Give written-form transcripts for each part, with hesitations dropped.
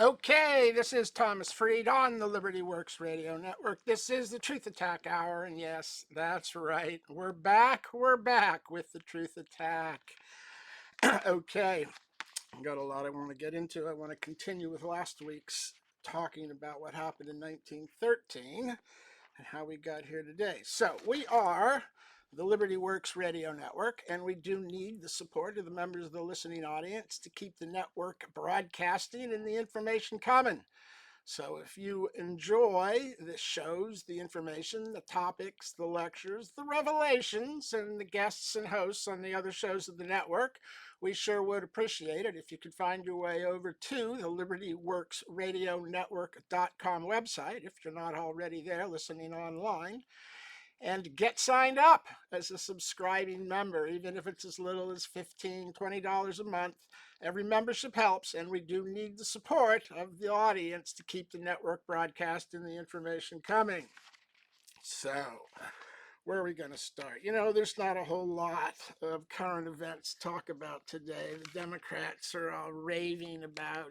Okay, this is Thomas Freed on the Liberty Works Radio Network. This is the Truth Attack Hour, and yes, that's right. We're back. We're back with the Truth Attack. Okay, I've got a lot I want to get into. I want to continue with last week's talking about what happened in 1913 and how we got here today. So, we are the Liberty Works Radio Network, and we do need the support of the members of the listening audience to keep the network broadcasting and the information coming. So if you enjoy the shows, the information, the topics, the lectures, the revelations, and the guests and hosts on the other shows of the network, we sure would appreciate it if you could find your way over to the LibertyWorksRadioNetwork.com website, if you're not already there listening online, and get signed up as a subscribing member, even if it's as little as $15, $20 a month. Every membership helps, and we do need the support of the audience to keep the network broadcast and the information coming. So, where are we going to start? You know, there's not a whole lot of current events to talk about today. The Democrats are all raving about,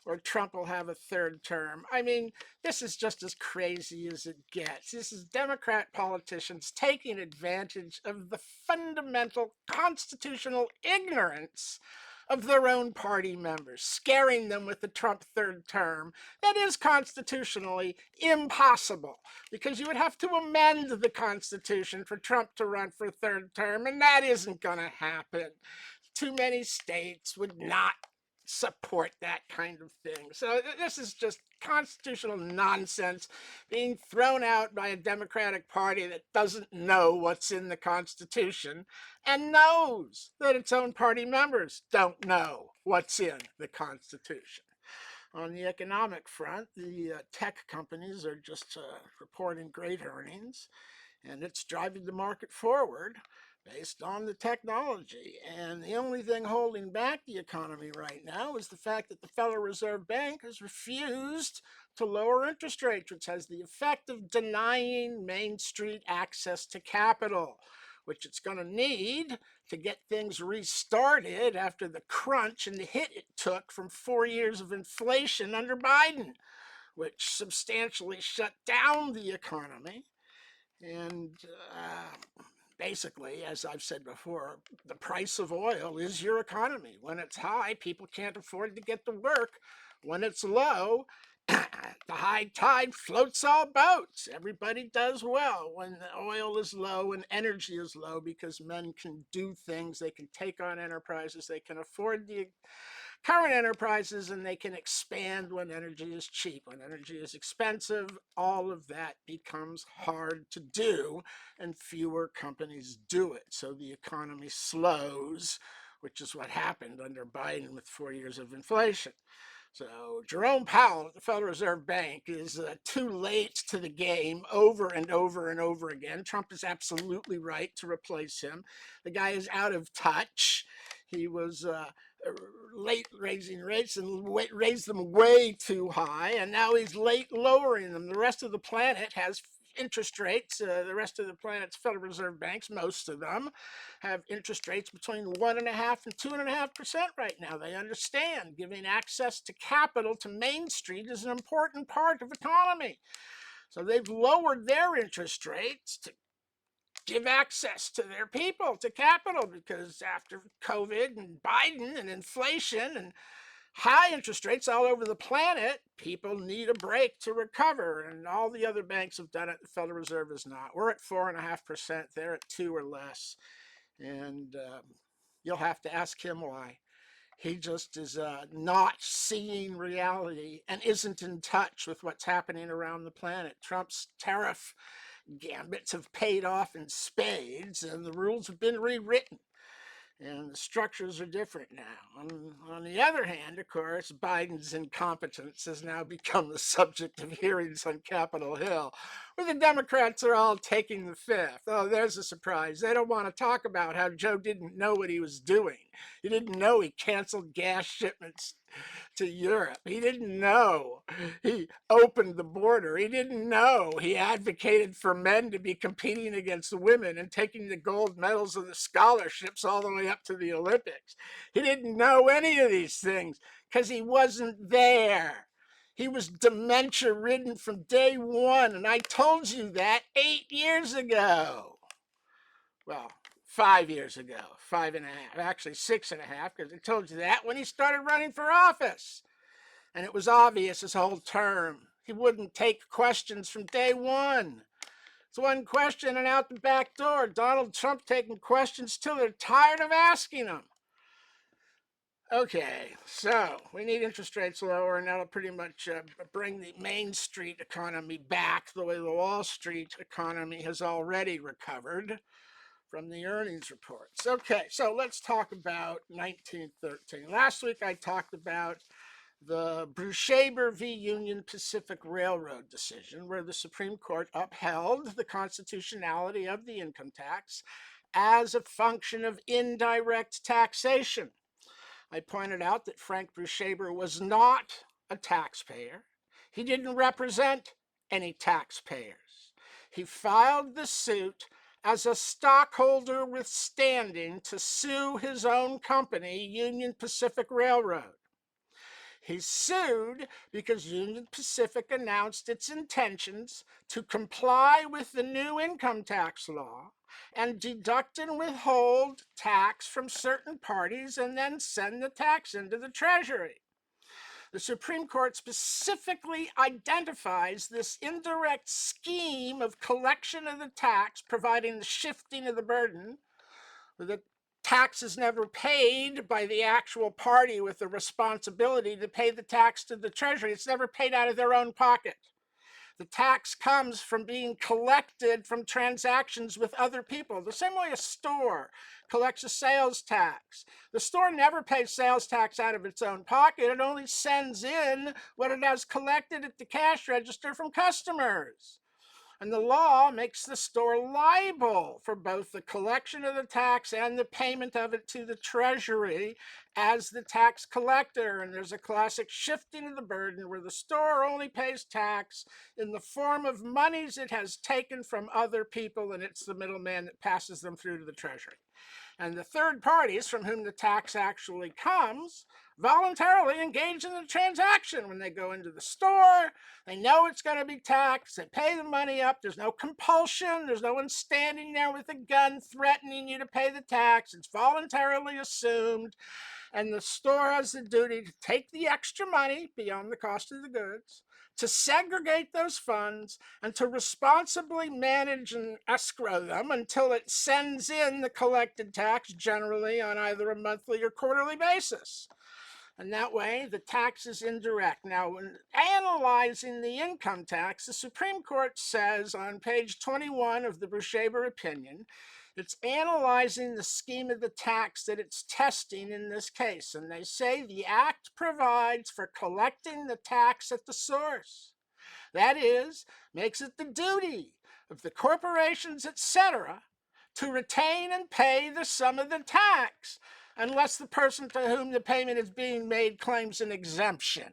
or Trump will have a third term. I mean, this is just as crazy as it gets. This is Democrat politicians taking advantage of the fundamental constitutional ignorance of their own party members, scaring them with the Trump third term. That is constitutionally impossible, because you would have to amend the Constitution for Trump to run for a third term, and that isn't going to happen. Too many states would not support that kind of thing. So this is just constitutional nonsense being thrown out by a Democratic Party that doesn't know what's in the Constitution and knows that its own party members don't know what's in the Constitution. On the economic front, the tech companies are just reporting great earnings, and it's driving the market forward based on the technology. And the only thing holding back the economy right now is the fact that the Federal Reserve Bank has refused to lower interest rates, which has the effect of denying Main Street access to capital, which it's going to need to get things restarted after the crunch and the hit it took from 4 years of inflation under Biden, which substantially shut down the economy. And basically, as I've said before, the price of oil is your economy. When it's high, people can't afford to get to work. When it's low, the high tide floats all boats. Everybody does well when the oil is low and energy is low, because men can do things, they can take on enterprises, they can afford the current enterprises, and they can expand when energy is cheap. When energy is expensive, all of that becomes hard to do, and fewer companies do it. So the economy slows, which is what happened under Biden with 4 years of inflation. So Jerome Powell at the Federal Reserve Bank is too late to the game over and over and over again. Trump is absolutely right to replace him. The guy is out of touch. He was late raising rates and raised them way too high, and now he's late lowering them. The rest of the planet has interest rates. The rest of the planet's Federal Reserve banks, most of them, have interest rates between 1.5% and 2.5% right now. They understand giving access to capital to Main Street is an important part of economy. So they've lowered their interest rates to give access to their people to capital, because after COVID and Biden and inflation and high interest rates all over the planet, people need a break to recover, and all the other banks have done it. The Federal Reserve is not. We're at 4.5%. They're at 2 or less, and you'll have to ask him why. He just is not seeing reality and isn't in touch with what's happening around the planet. Trump's tariff gambits have paid off in spades, and the rules have been rewritten, and the structures are different now. On the other hand, of course, Biden's incompetence has now become the subject of hearings on Capitol Hill, Well, the Democrats are all taking the fifth. Oh, there's a surprise. They don't want to talk about how Joe didn't know what he was doing. He didn't know he canceled gas shipments to Europe. He didn't know he opened the border. He didn't know he advocated for men to be competing against women and taking the gold medals of the scholarships all the way up to the Olympics. He didn't know any of these things because he wasn't there. He was dementia ridden from day one, and I told you that 8 years ago. Well, 5 years ago, 5.5, actually 6.5, because I told you that when he started running for office. And it was obvious his whole term. He wouldn't take questions from day one. It's one question and out the back door. Donald Trump taking questions till they're tired of asking them. Okay, so we need interest rates lower, and that'll pretty much bring the Main Street economy back the way the Wall Street economy has already recovered from the earnings reports. Okay, so let's talk about 1913. Last week I talked about the Brushaber v. Union Pacific Railroad decision, where the Supreme Court upheld the constitutionality of the income tax as a function of indirect taxation. I pointed out that Frank Brushaber was not a taxpayer. He didn't represent any taxpayers. He filed the suit as a stockholder with standing to sue his own company, Union Pacific Railroad. He sued because Union Pacific announced its intentions to comply with the new income tax law and deduct and withhold tax from certain parties and then send the tax into the Treasury. The Supreme Court specifically identifies this indirect scheme of collection of the tax, providing the shifting of the burden. The tax is never paid by the actual party with the responsibility to pay the tax to the Treasury. It's never paid out of their own pocket. The tax comes from being collected from transactions with other people. The same way a store collects a sales tax. The store never pays sales tax out of its own pocket. It only sends in what it has collected at the cash register from customers. And the law makes the store liable for both the collection of the tax and the payment of it to the Treasury as the tax collector. And there's a classic shifting of the burden where the store only pays tax in the form of monies it has taken from other people, and it's the middleman that passes them through to the Treasury. And the third parties from whom the tax actually comes voluntarily engage in the transaction. When they go into the store, they know it's going to be taxed, they pay the money up, there's no compulsion, there's no one standing there with a gun threatening you to pay the tax, it's voluntarily assumed, and the store has the duty to take the extra money beyond the cost of the goods, to segregate those funds, and to responsibly manage and escrow them until it sends in the collected tax, generally on either a monthly or quarterly basis. And that way, the tax is indirect. Now, when analyzing the income tax, the Supreme Court says on page 21 of the Brushaber opinion, it's analyzing the scheme of the tax that it's testing in this case. And they say the act provides for collecting the tax at the source. That is, makes it the duty of the corporations, etc., to retain and pay the sum of the tax, unless the person to whom the payment is being made claims an exemption.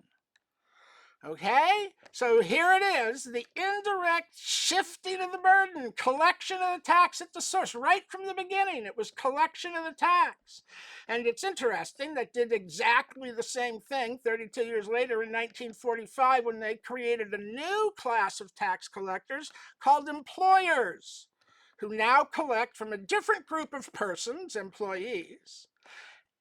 Okay, so here it is, the indirect shifting of the burden, collection of the tax at the source. Right from the beginning, it was collection of the tax. And it's interesting that did exactly the same thing 32 years later in 1945 when they created a new class of tax collectors called employers, who now collect from a different group of persons, employees,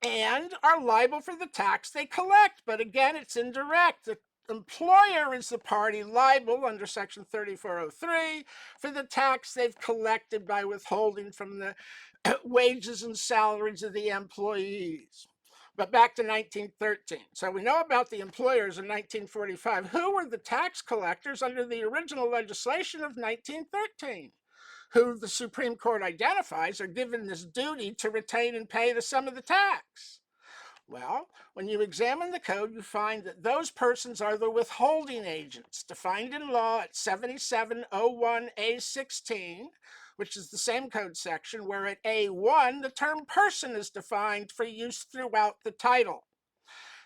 and are liable for the tax they collect. But again, it's indirect. The employer is the party liable under Section 3403 for the tax they've collected by withholding from the wages and salaries of the employees. But back to 1913. So we know about the employers in 1945. Who were the tax collectors under the original legislation of 1913? Who the Supreme Court identifies are given this duty to retain and pay the sum of the tax? Well, when you examine the code, you find that those persons are the withholding agents, defined in law at 7701A16, which is the same code section where at A1 the term person is defined for use throughout the title.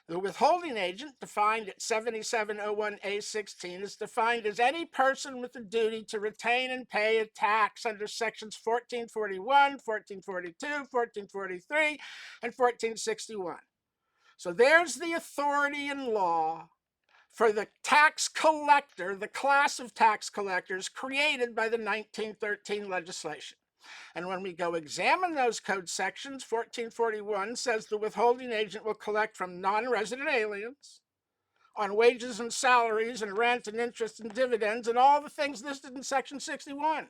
The withholding agent, defined at 7701A16, is defined as any person with a duty to retain and pay a tax under sections 1441, 1442, 1443, and 1461. So there's the authority in law for the tax collector, the class of tax collectors created by the 1913 legislation. And when we go examine those code sections, 1441 says the withholding agent will collect from non-resident aliens on wages and salaries and rent and interest and dividends and all the things listed in section 61.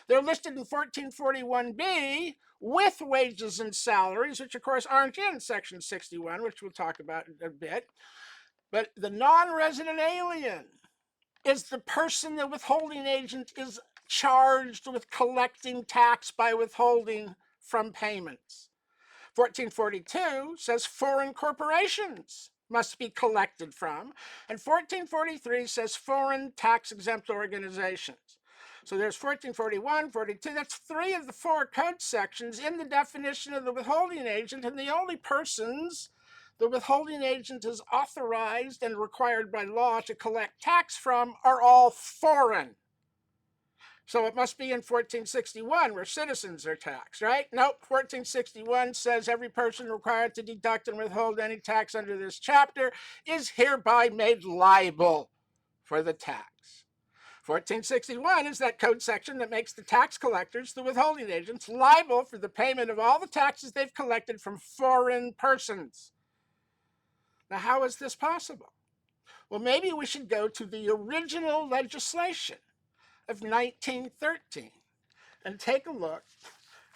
They're listed in 1441B with wages and salaries, which of course aren't in section 61, which we'll talk about in a bit. But the non-resident alien is the person the withholding agent is charged with collecting tax by withholding from payments. 1442 says foreign corporations must be collected from, and 1443 says foreign tax-exempt organizations. So there's 1441, 42, that's 3 of the 4 code sections in the definition of the withholding agent, and the only persons the withholding agent is authorized and required by law to collect tax from are all foreign. So it must be in 1461 where citizens are taxed, right? Nope, 1461 says every person required to deduct and withhold any tax under this chapter is hereby made liable for the tax. 1461 is that code section that makes the tax collectors, the withholding agents, liable for the payment of all the taxes they've collected from foreign persons. Now, how is this possible? Well, maybe we should go to the original legislation of 1913 and take a look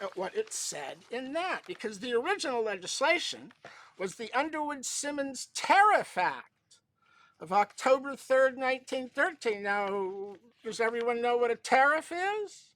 at what it said in that, because the original legislation was the Underwood-Simmons Tariff Act of October 3rd, 1913. Now, does everyone know what a tariff is?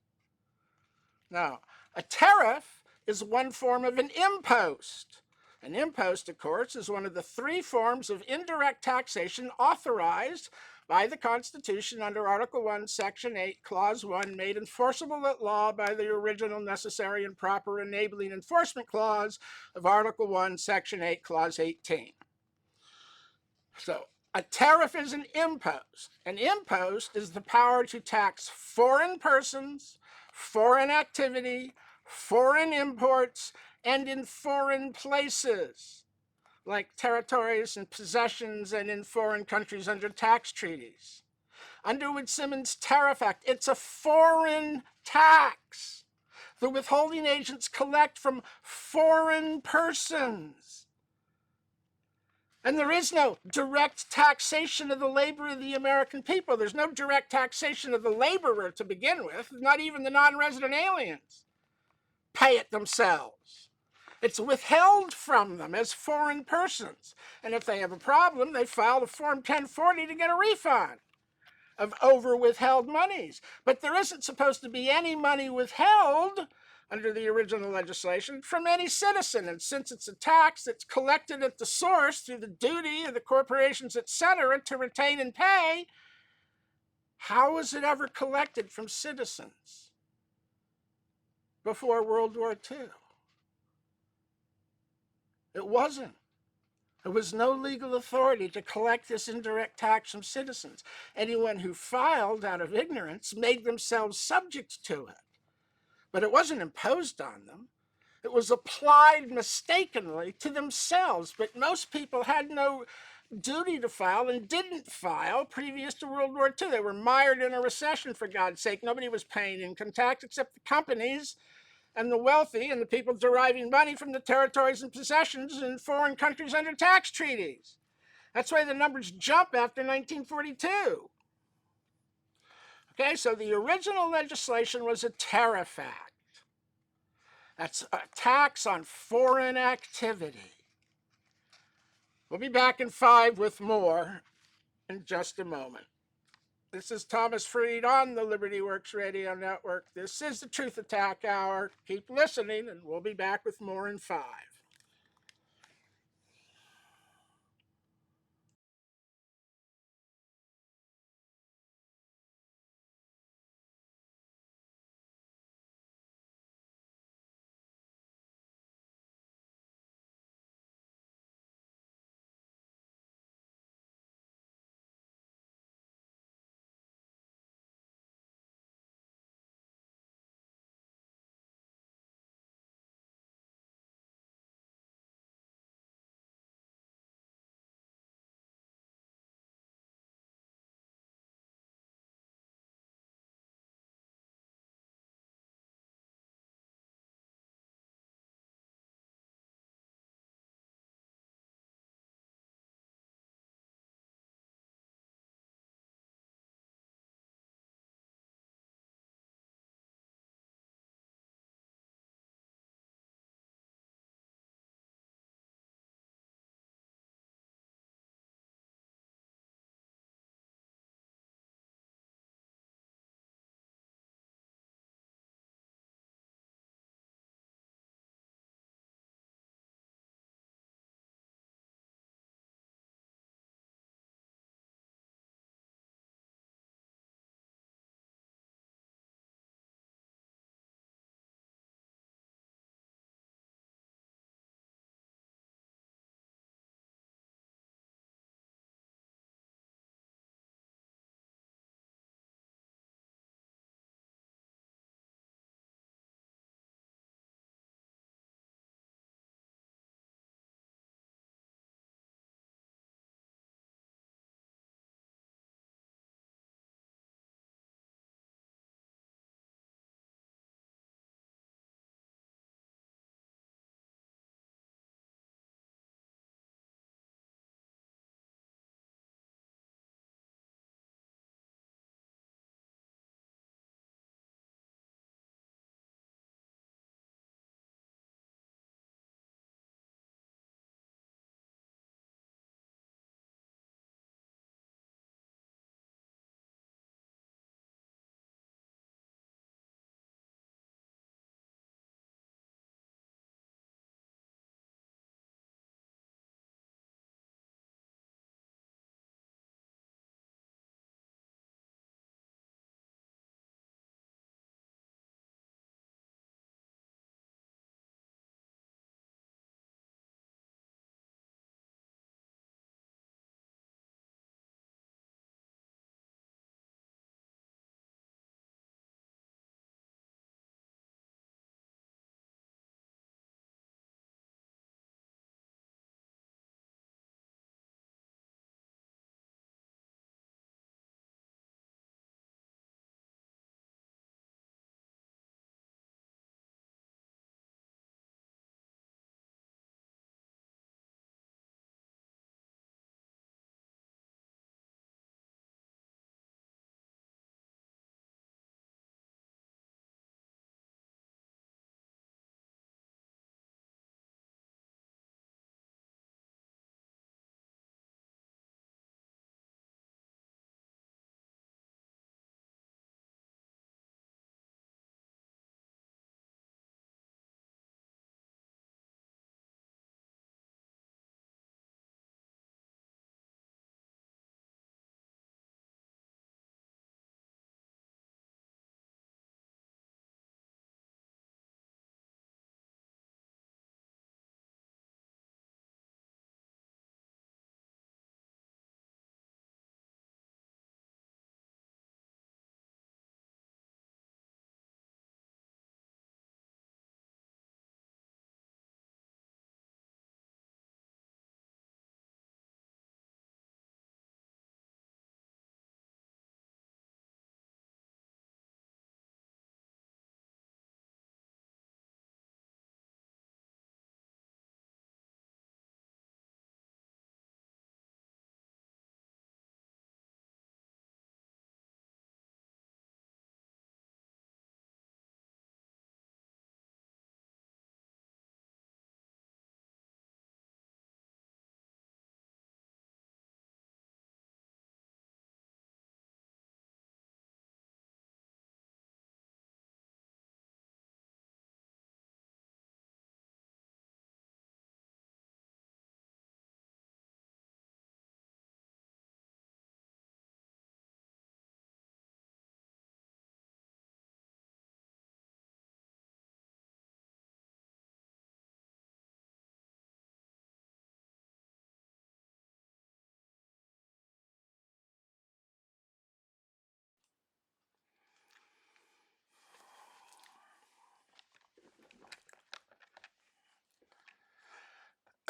No. A tariff is one form of an impost. An impost, of course, is one of the 3 forms of indirect taxation authorized by the Constitution under Article 1, Section 8, Clause 1, made enforceable at law by the original necessary and proper enabling enforcement clause of Article 1, Section 8, Clause 18. So, a tariff is an impost. An impost is the power to tax foreign persons, foreign activity, foreign imports, and in foreign places, like territories and possessions and in foreign countries under tax treaties. Underwood-Simmons Tariff Act, it's a foreign tax. The withholding agents collect from foreign persons. And there is no direct taxation of the labor of the American people. There's no direct taxation of the laborer to begin with, not even the non-resident aliens pay it themselves. It's withheld from them as foreign persons. And if they have a problem, they file a Form 1040 to get a refund of over-withheld monies. But there isn't supposed to be any money withheld under the original legislation from any citizen. And since it's a tax that's collected at the source through the duty of the corporations, etc., to retain and pay, how was it ever collected from citizens before World War II? It wasn't. There was no legal authority to collect this indirect tax from citizens. Anyone who filed out of ignorance made themselves subject to it. But it wasn't imposed on them. It was applied mistakenly to themselves. But most people had no duty to file and didn't file previous to World War II. They were mired in a recession, for God's sake. Nobody was paying income tax except the companies and the wealthy and the people deriving money from the territories and possessions in foreign countries under tax treaties. That's why the numbers jump after 1942. Okay, so the original legislation was a tariff act. That's a tax on foreign activity. We'll be back in 5 with more in just a moment. This is Thomas Freed on the Liberty Works Radio Network. This is the Truth Attack Hour. Keep listening, and we'll be back with more in 5.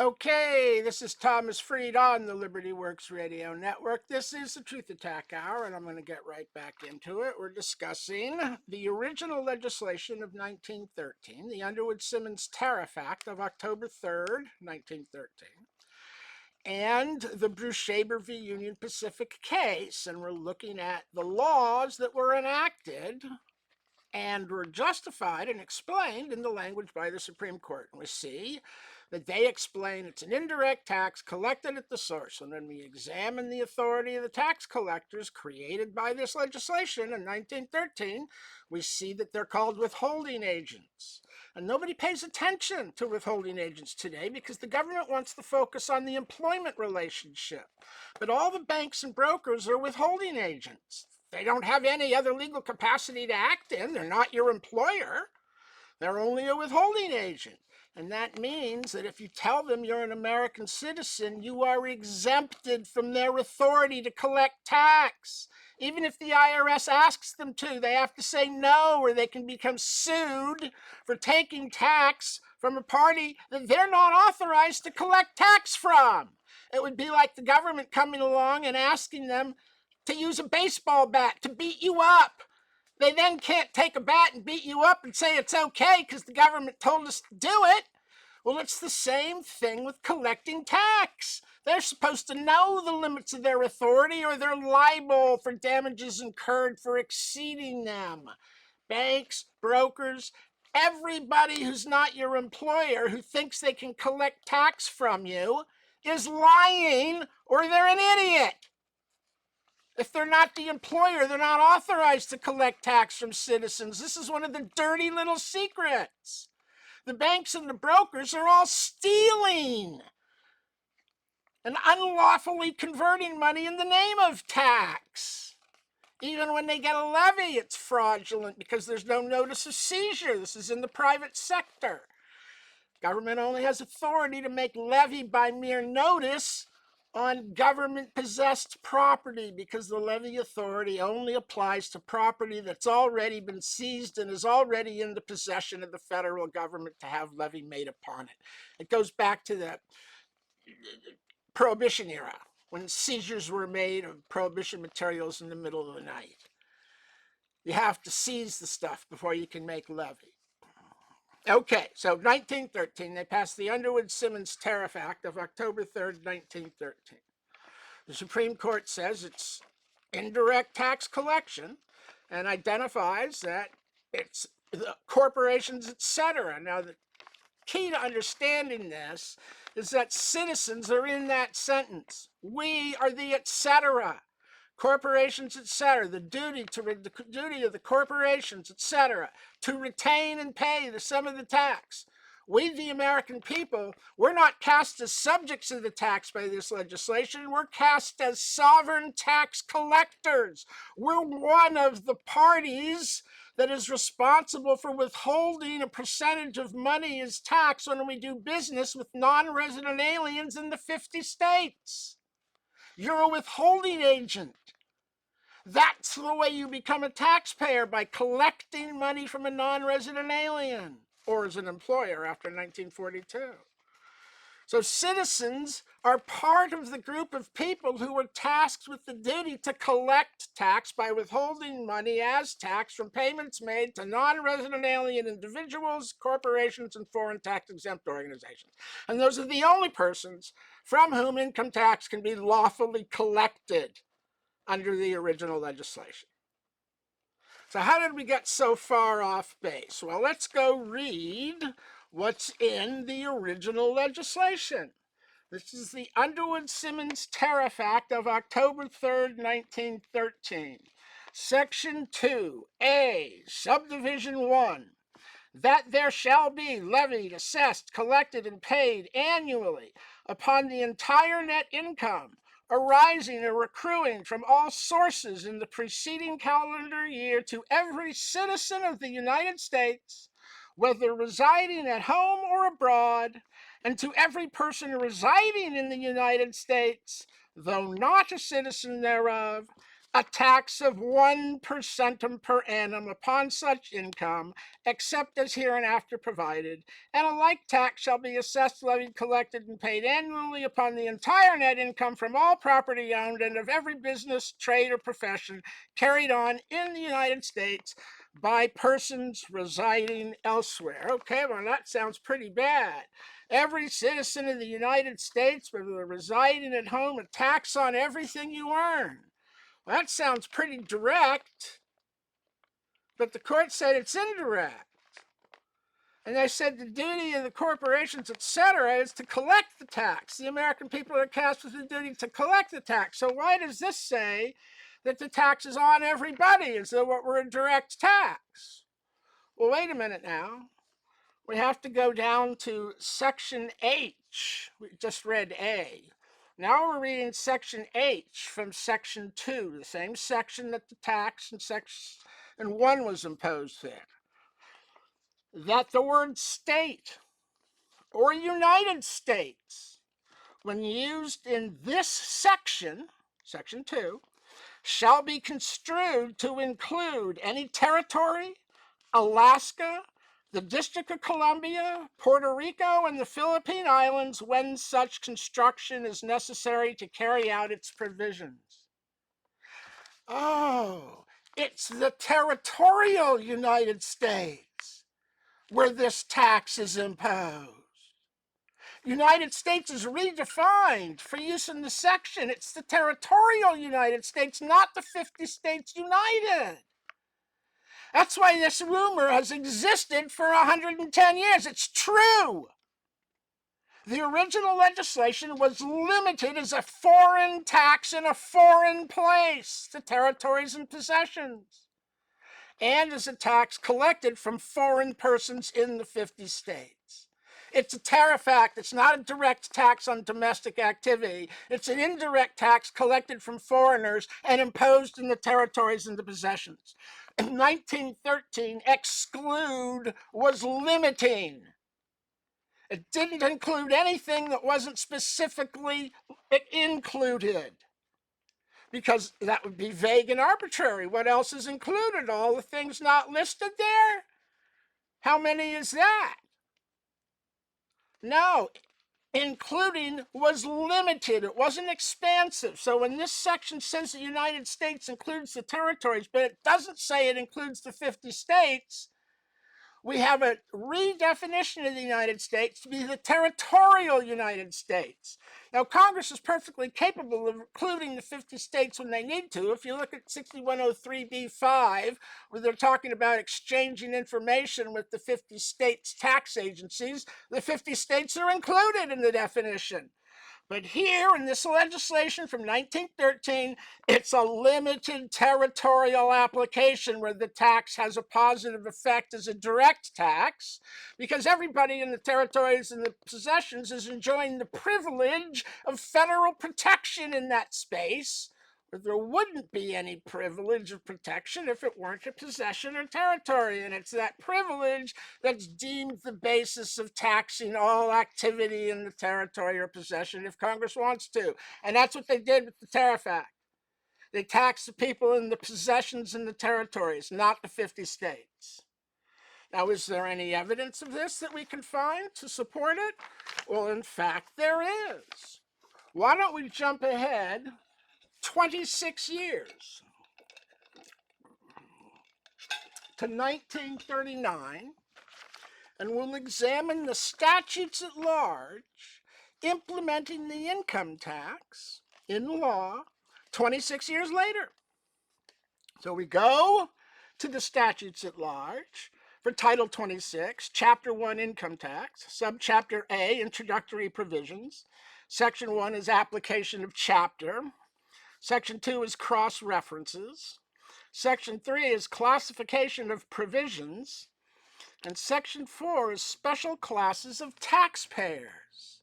Okay, this is Thomas Freed on the Liberty Works Radio Network. This is the Truth Attack Hour, and I'm going to get right back into it. We're discussing the original legislation of 1913, the Underwood-Simmons Tariff Act of October 3rd, 1913, and the Bruchaber v. Union Pacific case. And we're looking at the laws that were enacted and were justified and explained in the language by the Supreme Court. And we see that they explain it's an indirect tax collected at the source. And when we examine the authority of the tax collectors created by this legislation in 1913, we see that they're called withholding agents. And nobody pays attention to withholding agents today because the government wants to focus on the employment relationship. But all the banks and brokers are withholding agents. They don't have any other legal capacity to act in. They're not your employer. They're only a withholding agent. And that means that if you tell them you're an American citizen, you are exempted from their authority to collect tax. Even if the IRS asks them to, they have to say no, or they can become sued for taking tax from a party that they're not authorized to collect tax from. It would be like the government coming along and asking them to use a baseball bat to beat you up. They then can't take a bat and beat you up and say it's okay because the government told us to do it. Well, it's the same thing with collecting tax. They're supposed to know the limits of their authority or they're liable for damages incurred for exceeding them. Banks, brokers, everybody who's not your employer who thinks they can collect tax from you is lying or they're an idiot. If they're not the employer, they're not authorized to collect tax from citizens. This is one of the dirty little secrets. The banks and the brokers are all stealing and unlawfully converting money in the name of tax. Even when they get a levy, it's fraudulent because there's no notice of seizure. This is in the private sector. Government only has authority to make levy by mere notice on government-possessed property because the levy authority only applies to property that's already been seized and is already in the possession of the federal government to have levy made upon it. It goes back to the Prohibition era when seizures were made of Prohibition materials in the middle of the night. You have to seize the stuff before you can make levy. Okay, so 1913, they passed the Underwood-Simmons Tariff Act of October 3rd, 1913. The Supreme Court says it's indirect tax collection and identifies that it's the corporations, etc. Now, the key to understanding this is that citizens are in that sentence. We are the etc. Corporations, etc., the duty of the corporations, etc., to retain and pay the sum of the tax. We, the American people, we're not cast as subjects of the tax by this legislation. We're cast as sovereign tax collectors. We're one of the parties that is responsible for withholding a percentage of money as tax when we do business with non-resident aliens in the 50 states. You're a withholding agent. That's the way you become a taxpayer, by collecting money from a non-resident alien or as an employer after 1942. So citizens are part of the group of people who were tasked with the duty to collect tax by withholding money as tax from payments made to non-resident alien individuals, corporations, and foreign tax-exempt organizations. And those are the only persons from whom income tax can be lawfully collected under the original legislation. So how did we get so far off base? Well, let's go read what's in the original legislation. This is the Underwood-Simmons Tariff Act of October 3rd, 1913. Section 2A, Subdivision 1. That there shall be levied, assessed, collected, and paid annually upon the entire net income arising or accruing from all sources in the preceding calendar year to every citizen of the United States, whether residing at home or abroad, and to every person residing in the United States, though not a citizen thereof, a tax of 1% per annum upon such income, except as hereinafter provided, and a like tax shall be assessed, levied, collected, and paid annually upon the entire net income from all property owned and of every business, trade, or profession carried on in the United States by persons residing elsewhere. Okay, well, that sounds pretty bad. Every citizen of the United States, whether they're residing at home, a tax on everything you earn. That sounds pretty direct, but the court said it's indirect. And they said the duty of the corporations, etc., is to collect the tax. The American people are tasked with the duty to collect the tax. So why does this say that the tax is on everybody as though it were a direct tax? Well, wait a minute now. We have to go down to section H. We just read A. Now we're reading section H from section 2, the same section that the tax in section 1 was imposed there. That the word state or United States, when used in this section, section 2, shall be construed to include any territory, Alaska, the District of Columbia, Puerto Rico, and the Philippine Islands when such construction is necessary to carry out its provisions. Oh, it's the territorial United States where this tax is imposed. United States is redefined for use in the section. It's the territorial United States, not the 50 states united. That's why this rumor has existed for 110 years. It's true. The original legislation was limited as a foreign tax in a foreign place to territories and possessions, and as a tax collected from foreign persons in the 50 states. It's a tariff act. It's not a direct tax on domestic activity. It's an indirect tax collected from foreigners and imposed in the territories and the possessions. In 1913, exclude was limiting. It didn't include anything that wasn't specifically included, because that would be vague and arbitrary. What else is included? All the things not listed there? How many is that? No, including was limited. It wasn't expansive. So when this section says the United States includes the territories, but it doesn't say it includes the 50 states, we have a redefinition of the United States to be the territorial United States. Now, Congress is perfectly capable of including the 50 states when they need to. If you look at 6103b5, where they're talking about exchanging information with the 50 states' tax agencies, the 50 states are included in the definition. But here in this legislation from 1913, it's a limited territorial application where the tax has a positive effect as a direct tax, because everybody in the territories and the possessions is enjoying the privilege of federal protection in that space. But there wouldn't be any privilege of protection if it weren't a possession or territory, and it's that privilege that's deemed the basis of taxing all activity in the territory or possession if Congress wants to. And that's what they did with the Tariff Act. They taxed the people in the possessions and the territories, not the 50 states. Now, is there any evidence of this that we can find to support it? Well, in fact, there is. Why don't we jump ahead 26 years to 1939, and we'll examine the statutes at large implementing the income tax in law 26 years later. So we go to the statutes at large for Title 26, Chapter 1, Income Tax, Subchapter A, Introductory Provisions. Section 1 is application of chapter. Section 2 is cross-references. Section 3 is classification of provisions. And Section 4 is special classes of taxpayers.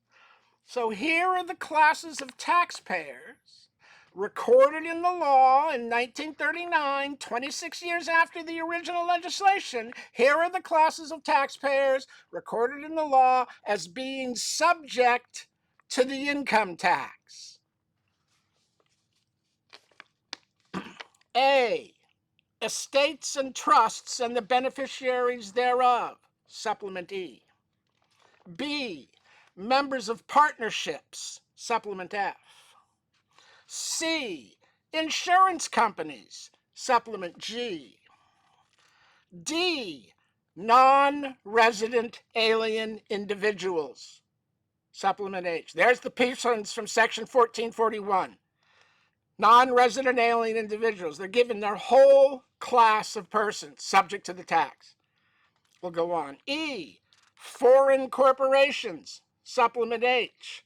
So here are the classes of taxpayers recorded in the law in 1939, 26 years after the original legislation. Here are the classes of taxpayers recorded in the law as being subject to the income tax. A, estates and trusts and the beneficiaries thereof, Supplement E. B, members of partnerships, Supplement F. C, insurance companies, Supplement G. D, non-resident alien individuals, Supplement H. There's the persons from Section 1441. Non-resident alien individuals. They're given their whole class of persons subject to the tax. We'll go on. E, foreign corporations, Supplement H.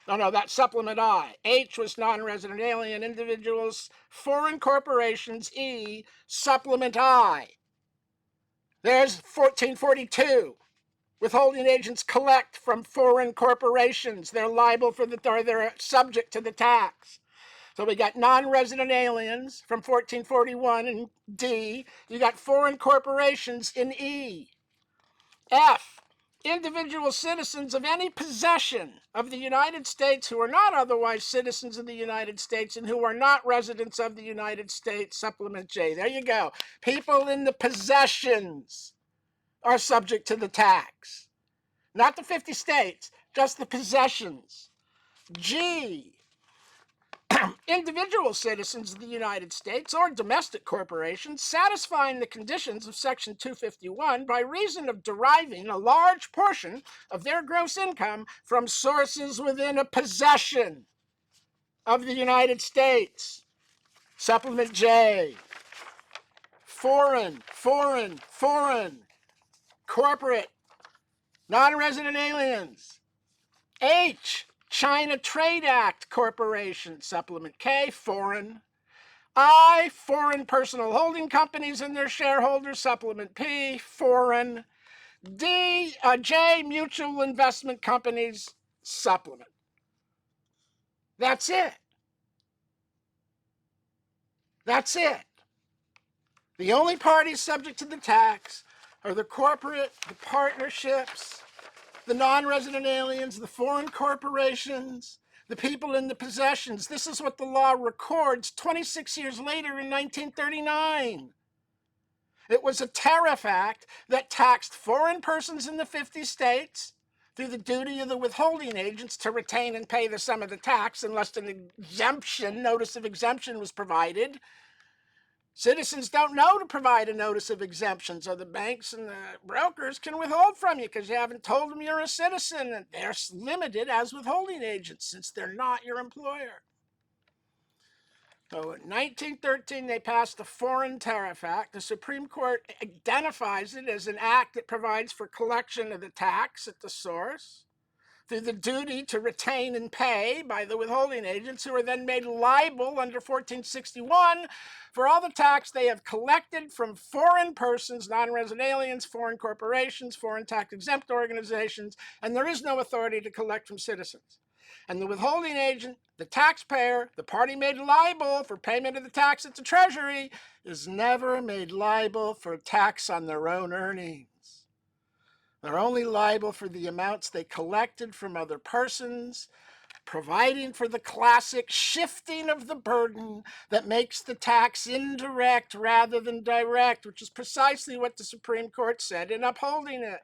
No, that's Supplement I. H was non-resident alien individuals. Foreign corporations, E, Supplement I. There's 1442. Withholding agents collect from foreign corporations. They're liable for they're subject to the tax. So we got non-resident aliens from 1441 in D. You got foreign corporations in E. F, individual citizens of any possession of the United States who are not otherwise citizens of the United States and who are not residents of the United States, Supplement J. There you go. People in the possessions are subject to the tax. Not the 50 states, just the possessions. G, individual citizens of the United States or domestic corporations satisfying the conditions of Section 251 by reason of deriving a large portion of their gross income from sources within a possession of the United States. Supplement J. Foreign, corporate, non-resident aliens. H, China Trade Act Corporation, Supplement K, foreign. I, foreign personal holding companies and their shareholders, Supplement P, foreign. D, J, mutual investment companies, supplement. That's it. That's it. The only parties subject to the tax are the corporate, the partnerships, the non-resident aliens, the foreign corporations, the people in the possessions. This is what the law records 26 years later in 1939. It was a tariff act that taxed foreign persons in the 50 states through the duty of the withholding agents to retain and pay the sum of the tax unless an exemption, notice of exemption, was provided. Citizens don't know to provide a notice of exemption, so the banks and the brokers can withhold from you because you haven't told them you're a citizen, and they're limited as withholding agents since they're not your employer. So in 1913, they passed the Foreign Tariff Act. The Supreme Court identifies it as an act that provides for collection of the tax at the source through the duty to retain and pay by the withholding agents, who are then made liable under 1461 for all the tax they have collected from foreign persons, non-resident aliens, foreign corporations, foreign tax-exempt organizations, and there is no authority to collect from citizens. And the withholding agent, the taxpayer, the party made liable for payment of the tax at the Treasury, is never made liable for tax on their own earnings. They're only liable for the amounts they collected from other persons, providing for the classic shifting of the burden that makes the tax indirect rather than direct, which is precisely what the Supreme Court said in upholding it.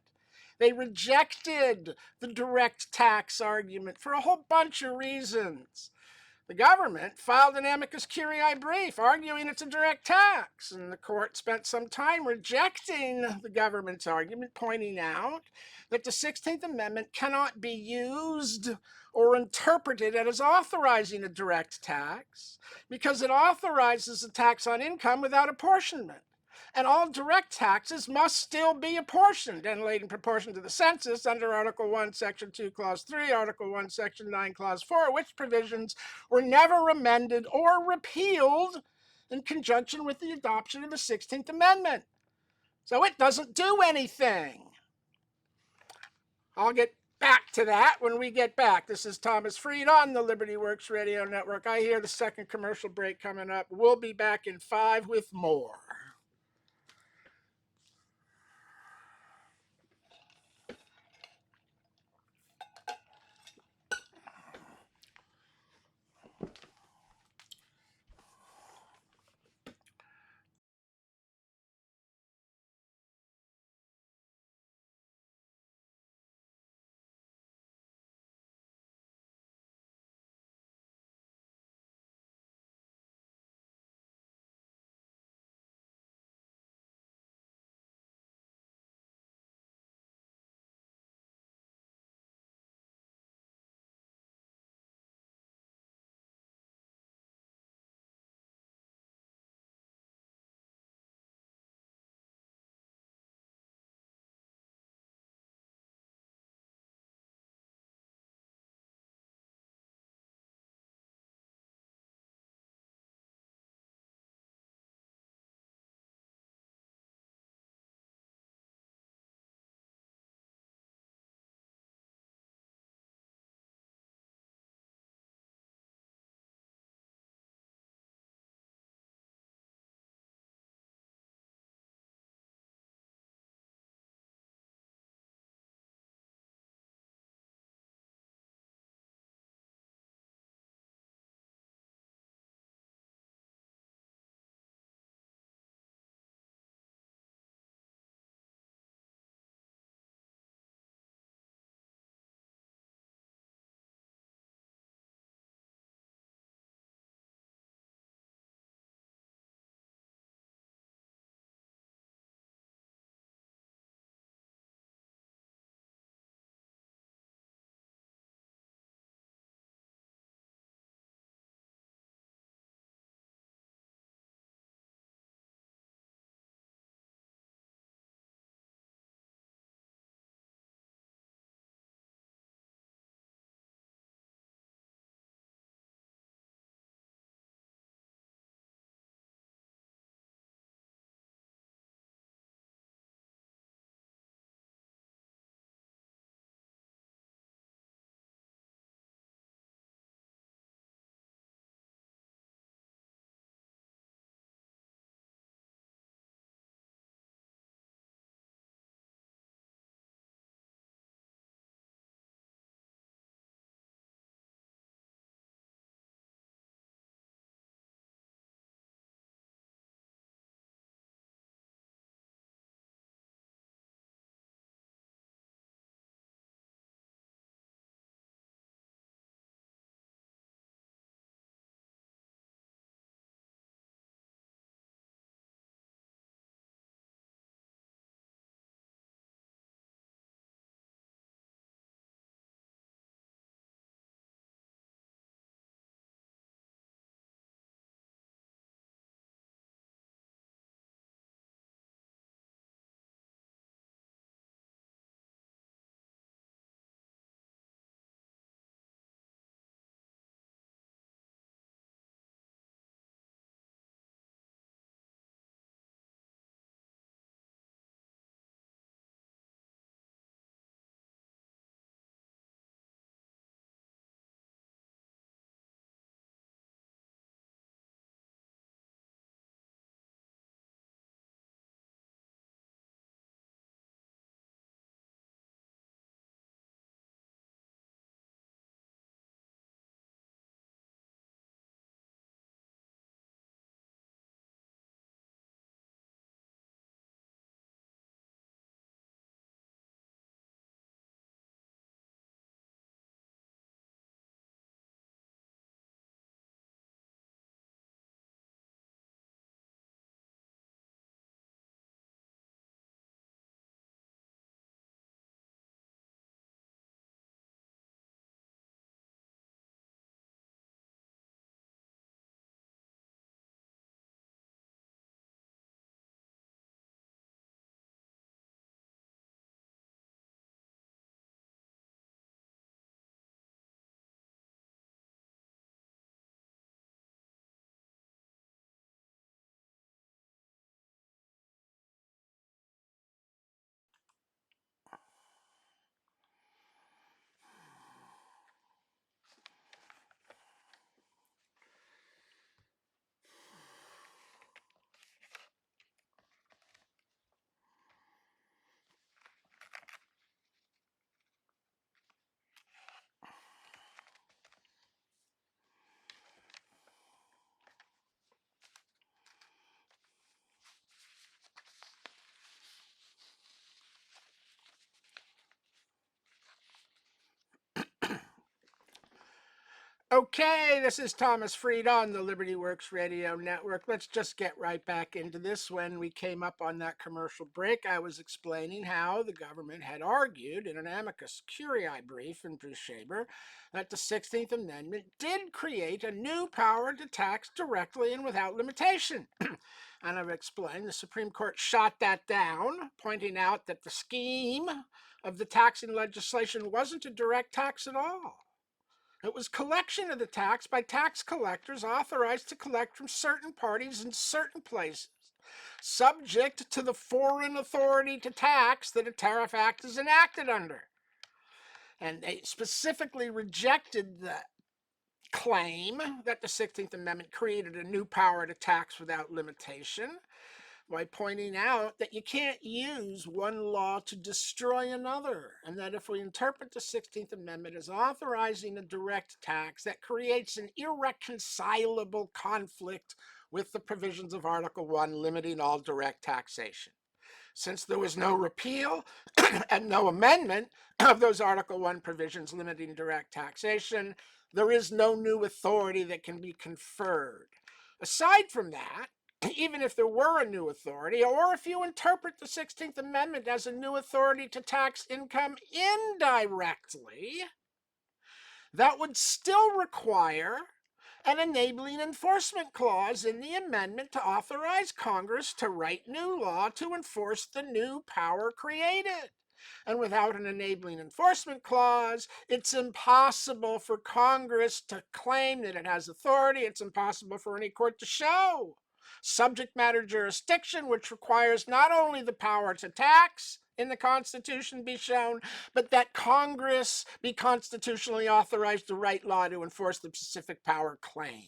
They rejected the direct tax argument for a whole bunch of reasons. The government filed an amicus curiae brief arguing it's a direct tax, and the court spent some time rejecting the government's argument, pointing out that the 16th Amendment cannot be used or interpreted as authorizing a direct tax because it authorizes a tax on income without apportionment. And all direct taxes must still be apportioned and laid in proportion to the census under Article 1, Section 2, Clause 3, Article 1, Section 9, Clause 4, which provisions were never amended or repealed in conjunction with the adoption of the 16th Amendment. So it doesn't do anything. I'll get back to that when we get back. This is Thomas Freed on the Liberty Works Radio Network. I hear the second commercial break coming up. We'll be back in 5 with more. Okay, this is Thomas Freed on the Liberty Works Radio Network. Let's just get right back into this. When we came up on that commercial break, I was explaining how the government had argued in an amicus curiae brief in Brushaber that the 16th Amendment did create a new power to tax directly and without limitation. And I've explained the Supreme Court shot that down, pointing out that the scheme of the taxing legislation wasn't a direct tax at all. It was collection of the tax by tax collectors authorized to collect from certain parties in certain places, subject to the foreign authority to tax that a tariff act is enacted under. And they specifically rejected the claim that the 16th Amendment created a new power to tax without limitation by pointing out that you can't use one law to destroy another, and that if we interpret the 16th Amendment as authorizing a direct tax, that creates an irreconcilable conflict with the provisions of Article 1 limiting all direct taxation. Since there was no repeal and no amendment of those Article 1 provisions limiting direct taxation, there is no new authority that can be conferred. Aside from that, even if there were a new authority, or if you interpret the 16th Amendment as a new authority to tax income indirectly, that would still require an enabling enforcement clause in the amendment to authorize Congress to write new law to enforce the new power created. And without an enabling enforcement clause, it's impossible for Congress to claim that it has authority. It's impossible for any court to show subject matter jurisdiction, which requires not only the power to tax in the Constitution be shown, but that Congress be constitutionally authorized to write law to enforce the specific power claimed.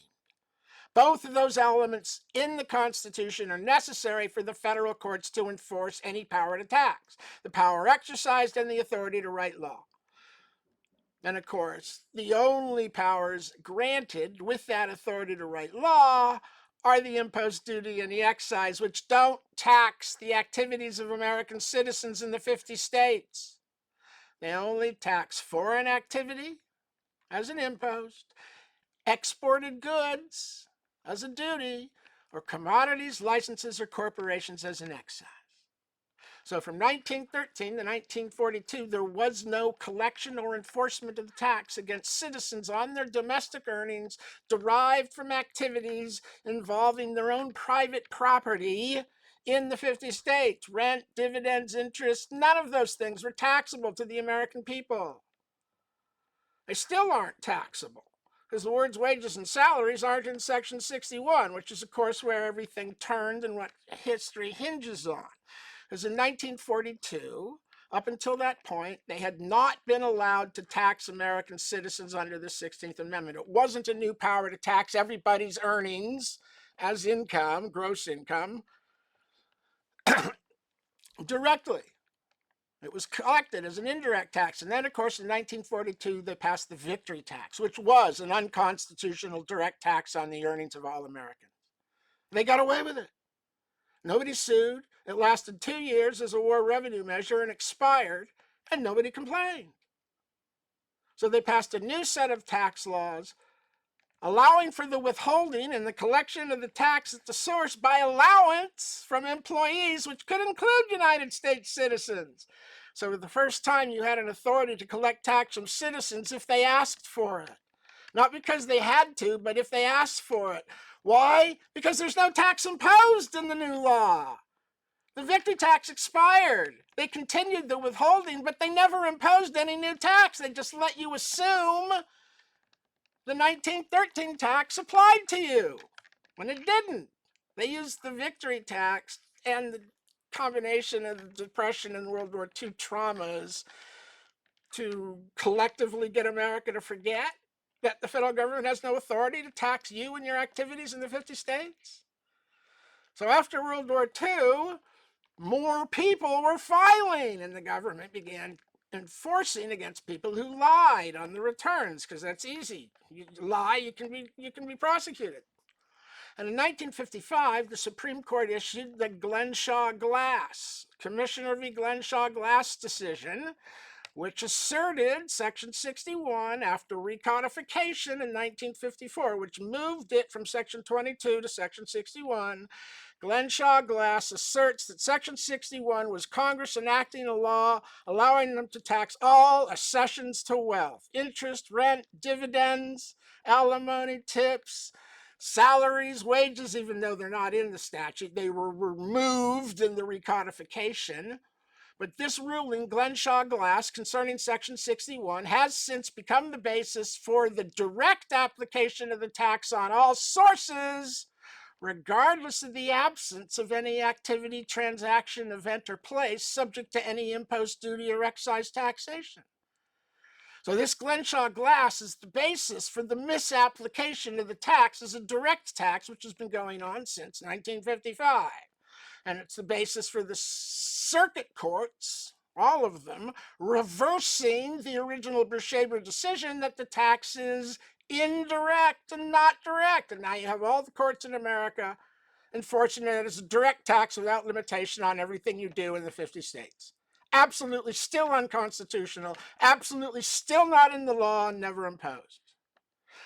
Both of those elements in the Constitution are necessary for the federal courts to enforce any power to tax, the power exercised and the authority to write law. And of course, the only powers granted with that authority to write law are the impost duty and the excise, which don't tax the activities of American citizens in the 50 states. They only tax foreign activity as an impost, exported goods as a duty, or commodities, licenses, or corporations as an excise. So from 1913 to 1942, there was no collection or enforcement of the tax against citizens on their domestic earnings derived from activities involving their own private property in the 50 states. Rent, dividends, interest, none of those things were taxable to the American people. They still aren't taxable, because the words wages and salaries aren't in Section 61, which is, of course, where everything turned and what history hinges on. Because in 1942, up until that point, they had not been allowed to tax American citizens under the 16th Amendment. It wasn't a new power to tax everybody's earnings as income, gross income, directly. It was collected as an indirect tax. And then, of course, in 1942, they passed the victory tax, which was an unconstitutional direct tax on the earnings of all Americans. They got away with it. Nobody sued. It lasted 2 years as a war revenue measure and expired, and nobody complained. So they passed a new set of tax laws allowing for the withholding and the collection of the tax at the source by allowance from employees, which could include United States citizens. So for the first time, you had an authority to collect tax from citizens if they asked for it. Not because they had to, but if they asked for it. Why? Because there's no tax imposed in the new law. The victory tax expired. They continued the withholding, but they never imposed any new tax. They just let you assume the 1913 tax applied to you, when it didn't. They used the victory tax and the combination of the Depression and World War II traumas to collectively get America to forget that the federal government has no authority to tax you and your activities in the 50 states. So after World War II, more people were filing, and the government began enforcing against people who lied on the returns, because that's easy. You lie, you can be prosecuted. And in 1955, the Supreme Court issued the Glenshaw Glass, Commissioner v. Glenshaw Glass decision, which asserted Section 61 after recodification in 1954, which moved it from Section 22 to Section 61. Glenshaw Glass asserts that Section 61 was Congress enacting a law allowing them to tax all accessions to wealth, interest, rent, dividends, alimony, tips, salaries, wages, even though they're not in the statute. They were removed in the recodification. But this ruling, Glenshaw Glass, concerning Section 61, has since become the basis for the direct application of the tax on all sources, regardless of the absence of any activity, transaction, event, or place subject to any impost, duty, or excise taxation. So this Glenshaw Glass is the basis for the misapplication of the tax as a direct tax, which has been going on since 1955. And it's the basis for the circuit courts, all of them, reversing the original Bershaber decision that the tax is indirect and not direct. And now you have all the courts in America enforcing it as a direct tax without limitation on everything you do in the 50 states. Absolutely still unconstitutional, absolutely still not in the law, and never imposed.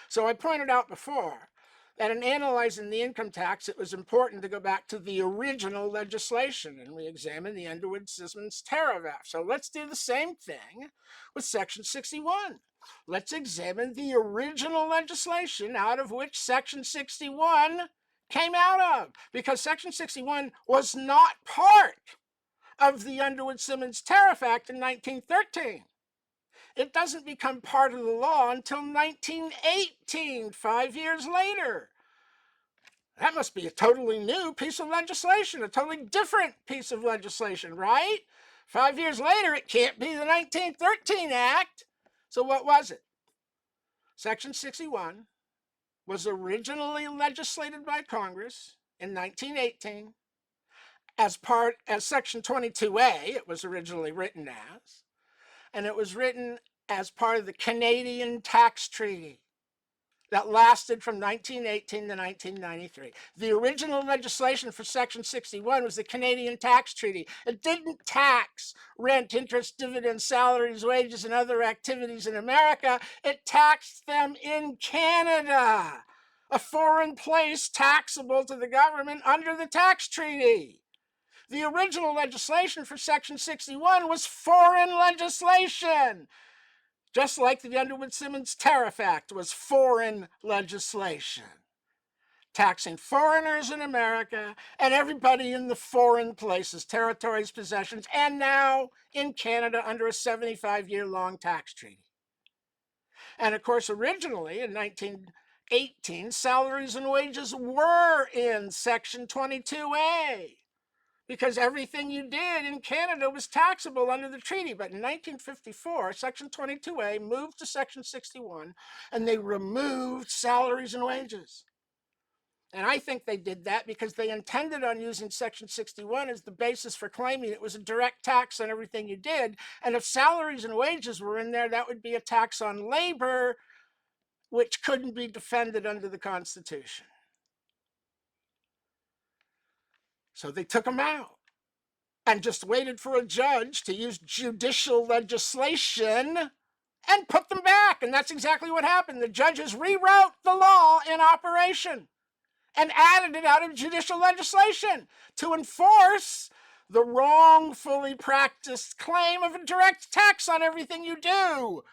So I pointed out before that in analyzing the income tax, it was important to go back to the original legislation, and we examined the Underwood-Simmons Tariff. So let's do the same thing with Section 61. Let's examine the original legislation out of which Section 61 came out of, because Section 61 was not part of the Underwood-Simmons Tariff Act in 1913. It doesn't become part of the law until 1918, 5 years later. That must be a totally new piece of legislation, a totally different piece of legislation, right? 5 years later, it can't be the 1913 Act. So what was it? Section 61 was originally legislated by Congress in 1918 as Section 22A, it was originally written as, and it was written as part of the Canadian Tax Treaty that lasted from 1918 to 1993. The original legislation for Section 61 was the Canadian Tax Treaty. It didn't tax rent, interest, dividends, salaries, wages, and other activities in America. It taxed them in Canada, a foreign place taxable to the government under the tax treaty. The original legislation for Section 61 was foreign legislation, just like the Underwood-Simmons Tariff Act was foreign legislation, taxing foreigners in America and everybody in the foreign places, territories, possessions, and now in Canada under a 75-year-long tax treaty. And of course, originally in 1918, salaries and wages were in Section 22A, because everything you did in Canada was taxable under the treaty. But in 1954, Section 22A moved to Section 61, and they removed salaries and wages. And I think they did that because they intended on using Section 61 as the basis for claiming it was a direct tax on everything you did. And if salaries and wages were in there, that would be a tax on labor, which couldn't be defended under the Constitution. So they took them out and just waited for a judge to use judicial legislation and put them back. And that's exactly what happened. The judges rewrote the law in operation and added it out of judicial legislation to enforce the wrongfully practiced claim of a direct tax on everything you do,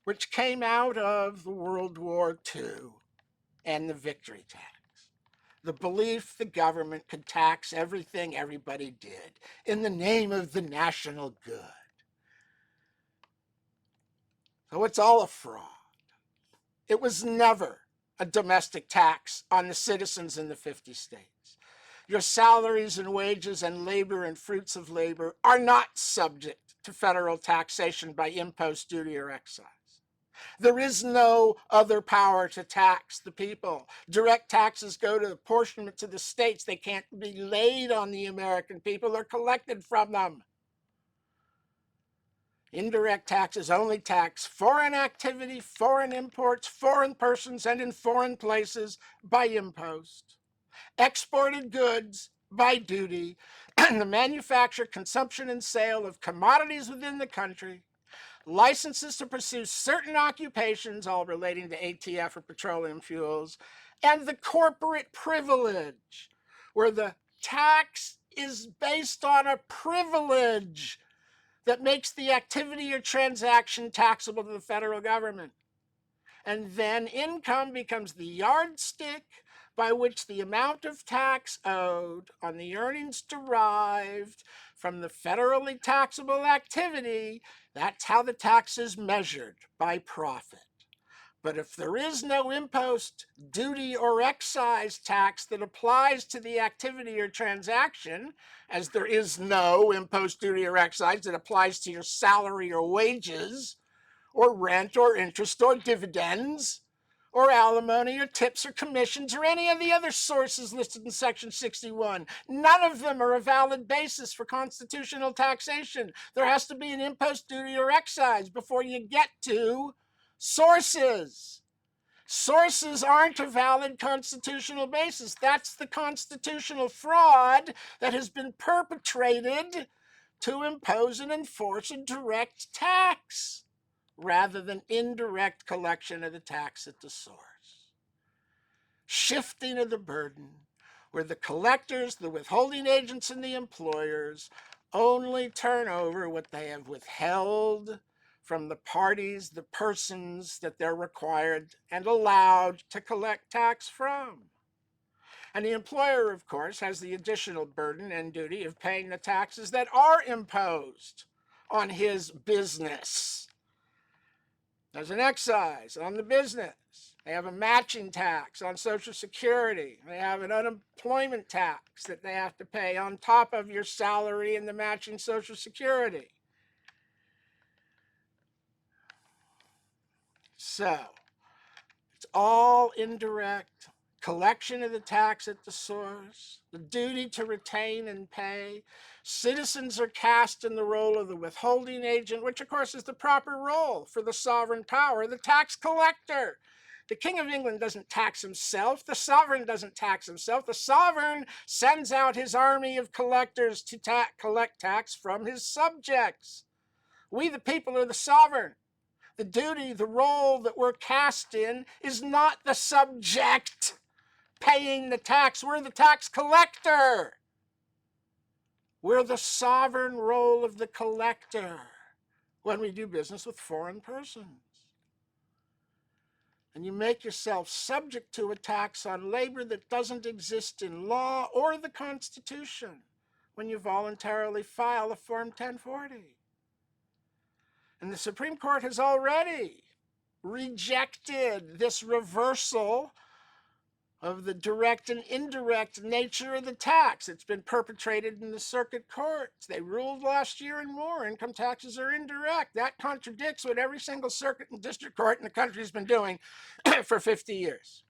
which came out of the World War II and the victory tax. The belief the government could tax everything everybody did in the name of the national good. So it's all a fraud. It was never a domestic tax on the citizens in the 50 states. Your salaries and wages and labor and fruits of labor are not subject to federal taxation by impost, duty, or excise. There is no other power to tax the people. Direct taxes go to apportionment to the states. They can't be laid on the American people or collected from them. Indirect taxes only tax foreign activity, foreign imports, foreign persons, and in foreign places by impost. Exported goods by duty, and the manufacture, consumption, and sale of commodities within the country, licenses to pursue certain occupations, all relating to ATF or petroleum fuels, and the corporate privilege, where the tax is based on a privilege that makes the activity or transaction taxable to the federal government. And then income becomes the yardstick by which the amount of tax owed on the earnings derived from the federally taxable activity, that's how the tax is measured, by profit. But if there is no impost, duty, or excise tax that applies to the activity or transaction, as there is no impost, duty, or excise that applies to your salary or wages, or rent, or interest, or dividends, or alimony, or tips, or commissions, or any of the other sources listed in Section 61. None of them are a valid basis for constitutional taxation. There has to be an impost, duty, or excise before you get to sources. Sources aren't a valid constitutional basis. That's the constitutional fraud that has been perpetrated to impose and enforce a direct tax rather than indirect collection of the tax at the source. Shifting of the burden, where the collectors, the withholding agents, and the employers only turn over what they have withheld from the parties, the persons that they're required and allowed to collect tax from. And the employer, of course, has the additional burden and duty of paying the taxes that are imposed on his business. There's an excise on the business. They have a matching tax on Social Security. They have an unemployment tax that they have to pay on top of your salary and the matching Social Security. So, it's all indirect. Collection of the tax at the source, the duty to retain and pay. Citizens are cast in the role of the withholding agent, which of course is the proper role for the sovereign power, the tax collector. The King of England doesn't tax himself. The sovereign doesn't tax himself. The sovereign sends out his army of collectors to collect tax from his subjects. We, the people, are the sovereign. The duty, the role that we're cast in is not the subject paying the tax. We're the tax collector. We're the sovereign role of the collector when we do business with foreign persons. And you make yourself subject to a tax on labor that doesn't exist in law or the Constitution when you voluntarily file a Form 1040. And the Supreme Court has already rejected this reversal of the direct and indirect nature of the tax. It's been perpetrated in the circuit courts. They ruled last year and more income taxes are indirect. That contradicts what every single circuit and district court in the country has been doing for 50 years.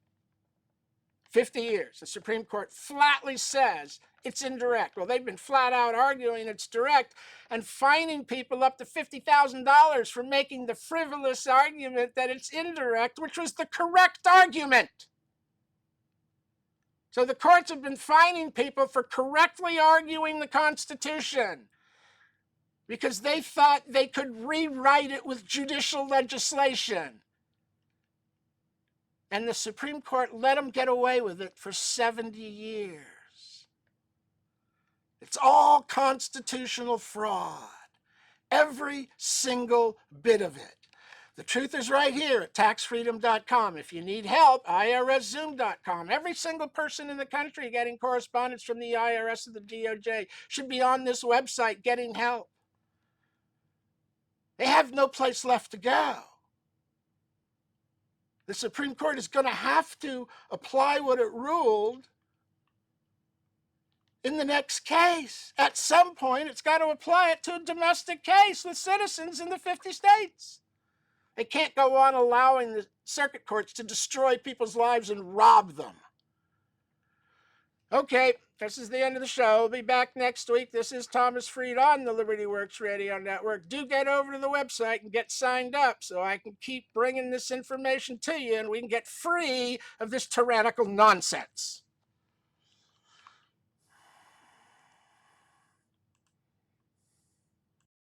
50 years. The Supreme Court flatly says it's indirect. Well, they've been flat out arguing it's direct and fining people up to $50,000 for making the frivolous argument that it's indirect, which was the correct argument. So the courts have been fining people for correctly arguing the Constitution because they thought they could rewrite it with judicial legislation. And the Supreme Court let them get away with it for 70 years. It's all constitutional fraud. Every single bit of it. The truth is right here at taxfreedom.com. If you need help, IRSZoom.com. Every single person in the country getting correspondence from the IRS and the DOJ should be on this website getting help. They have no place left to go. The Supreme Court is going to have to apply what it ruled in the next case. At some point, it's got to apply it to a domestic case with citizens in the 50 states. They can't go on allowing the circuit courts to destroy people's lives and rob them. Okay, this is the end of the show. I'll be back next week. This is Thomas Freed on the Liberty Works Radio Network. Do get over to the website and get signed up so I can keep bringing this information to you and we can get free of this tyrannical nonsense.